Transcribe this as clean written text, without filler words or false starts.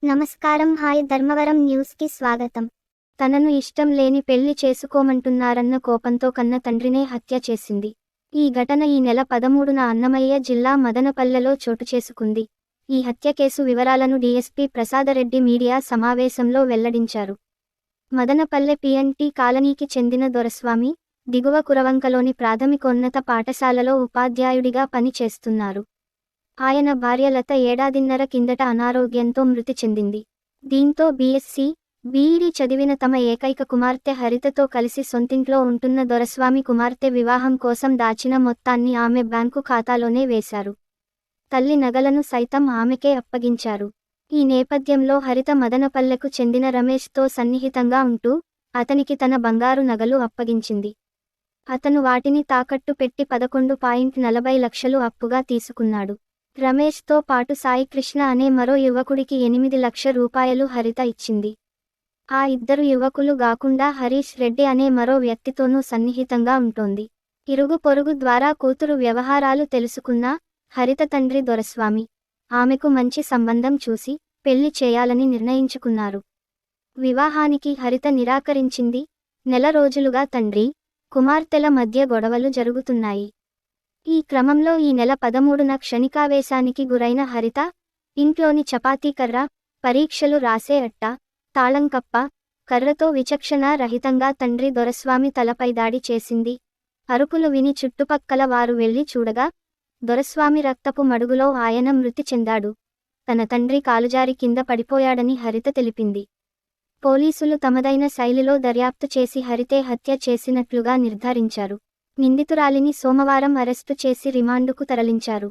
నమస్కారం. హాయ్ ధర్మవరం న్యూస్కి స్వాగతం. తనను ఇష్టం లేని పెళ్లి చేసుకోమంటున్నారన్న కోపంతో కన్న తండ్రినే హత్య చేసింది. ఈ ఘటన ఈ నెల 13న అన్నమయ్య జిల్లా మదనపల్లెలో చోటు చేసుకుంది. ఈ హత్య కేసు వివరాలను డీఎస్పీ ప్రసాదరెడ్డి మీడియా సమావేశంలో వెల్లడించారు. మదనపల్లె పిఎన్టీ కాలనీకి చెందిన దొరస్వామి, దిగువ కురవంకలోని ప్రాథమికోన్నత పాఠశాలలో ఉపాధ్యాయుడిగా పని చేస్తున్నారు. ఆయన భార్య లత ఏడాదిన్నర కిందట అనారోగ్యంతో మృతి చెందింది. దీంతో బీఎస్సీ, బీఈడీ చదివిన తమ ఏకైక కుమార్తె హరితతో కలిసి సొంతింట్లో ఉంటున్న దొరస్వామి కుమార్తె వివాహం కోసం దాచిన మొత్తాన్ని ఆమె బ్యాంకు ఖాతాలోనే వేశారు. తల్లి నగలను సైతం ఆమెకే అప్పగించారు. ఈ నేపథ్యంలో హరిత మదనపల్లెకు చెందిన రమేష్తో సన్నిహితంగా ఉంటూ అతనికి తన బంగారు నగలు అప్పగించింది. అతను వాటిని తాకట్టు పెట్టి 11.40 లక్షలు అప్పుగా తీసుకున్నాడు. రమేష్తో పాటు సాయికృష్ణ అనే మరో యువకుడికి 8 లక్షల రూపాయలు హరిత ఇచ్చింది. ఆ ఇద్దరు యువకులు గాకుండా హరీష్ రెడ్డి అనే మరో వ్యక్తితోనూ సన్నిహితంగా ఉంటోంది. ఇరుగు పొరుగు ద్వారా కూతురు వ్యవహారాలు తెలుసుకున్న హరిత తండ్రి దొరస్వామి ఆమెకు మంచి సంబంధం చూసి పెళ్లి చేయాలని నిర్ణయించుకున్నారు. వివాహానికి హరిత నిరాకరించింది. నెల రోజులుగా తండ్రి, కుమార్తెల మధ్య గొడవలు జరుగుతున్నాయి. ఈ క్రమంలో ఈ నెల 13న క్షణికావేశానికి గురైన హరిత ఇంట్లోని చపాతీ కర్ర, పరీక్షలు రాసే అట్ట, తాళం కప్ప, కర్రతో విచక్షణ రహితంగా తండ్రి దొరస్వామి తలపై దాడి చేసింది. అరుపులు విని చుట్టుపక్కల వారు వెళ్లి చూడగా దొరస్వామి రక్తపు మడుగులో ఆయన మృతి చెందాడు. తన తండ్రి కాలుజారి కింద పడిపోయాడని హరిత తెలిపింది. పోలీసులు తమదైన శైలిలో దర్యాప్తు చేసి హరితే హత్య చేసినట్లుగా నిర్ధారించారు. నిందితురాలిని సోమవారం అరెస్టు చేసి రిమాండుకు తరలించారు.